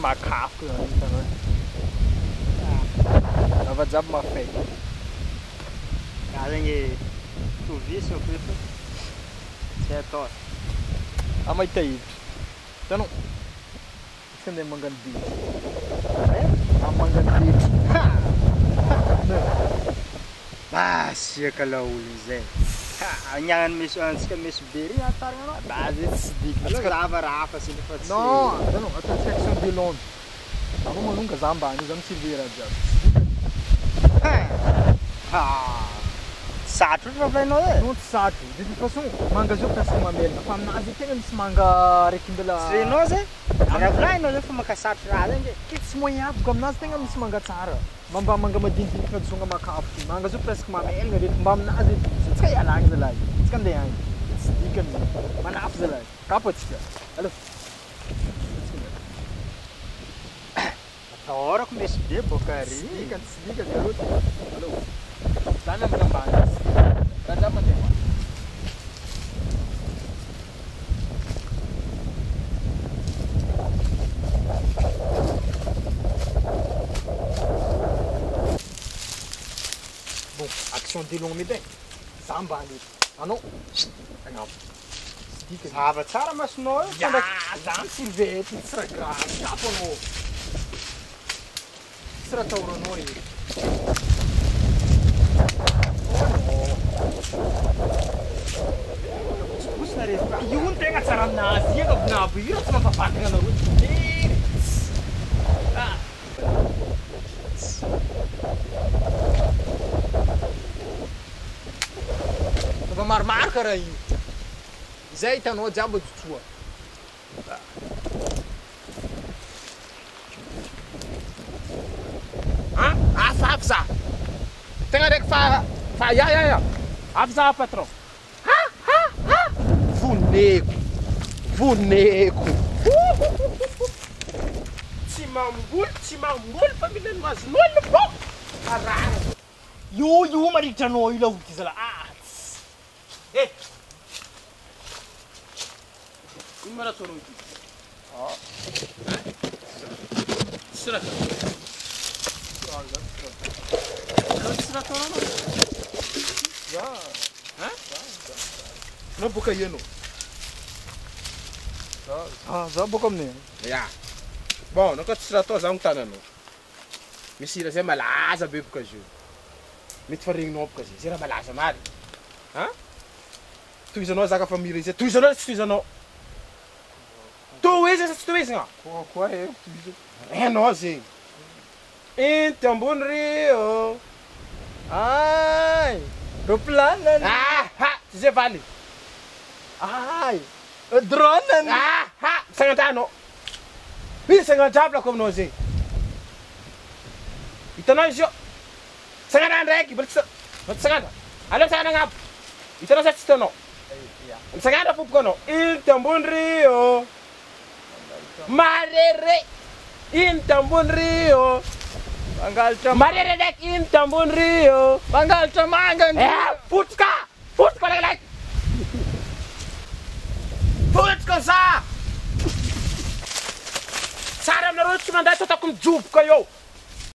makafoka zany hitanao. Lava jiaby mafay. Raha zegny tovisy fefa tsy atao. Mahita hevitra. Hitanao? Tsy andeha mangano biby. Mangano biby. Siaka laolo zay. Agnanany misy antsika misy bery atary anao. Zay tsy dikina. Allo zava rafa sila fa tsy. Non, hitanao ataontsika action de l'onde. Anao manonga za ambany io za mitsivera jiaby. Satro fa vainao e. Non tsy satro. De toute façon manga zao presque mamelona fa aminazy tegna misy manga araiky mbola Trenao zay? Magavrainao zay fa makasatro raha zay nge. Tsy moyen afaka aminazy tegna misy manga tsara. Mamba manga madinidinika zonga makafo. Manga zao presque mamelona rehefa mba aminazy tsika ialagna zalahy. Tsika andeha agny. Tsy dikany. Manafo zalahy. Kapo atsika. Allo. Ataorako misy be boka ry. Tsy dika zero. Allo. Zany amin'ny ambany. Raha mandeha. Bon, action de long mety. Za ambany. Anao. Agnambo. Tsy dika. Zava tsara masonao io. Zany tsy vety, tsy raha grave. Kapo anao. Tsy raha tahoranao e. Io ny tegna tsara aminazy io nabo io tsy mampafatana anareo. Efa maromaro karaha io. Izay hitanao jiaby tsotsoa. Afo za. Tegna raiky fa ya. Afo za patron. Voneko. Tsy mamboly fa mila mazonolo po. Arara. Io maritra anao io laolo ty zalahy. Ino maratsoro ity? Siraka. Não boca aí não. Já boca me. Ya. Bom, não quero tirar todos a tá não. Me sira se malaza bebo com a ju. Me te farinho não porque será malaza mal. Hã? Tu is nós a família dizer, tu is não. Tu is não. Qual é? É nós hein. Então bom rio. Ai, roplano. Você vale. Ai, drone. Sangat ano. Ini sangat jabla como nós hein. Então nós jo. Sangat andrek, sangat. Alam sangat ngap. Então nós estamos no. Sangat apa pun no. Então bom rio. Marere. Então bom rio. Marere dek então bom rio. Bangal tamangan. Futka lagi. Futka sa. Saram na rot mandar sa takum jup kayo.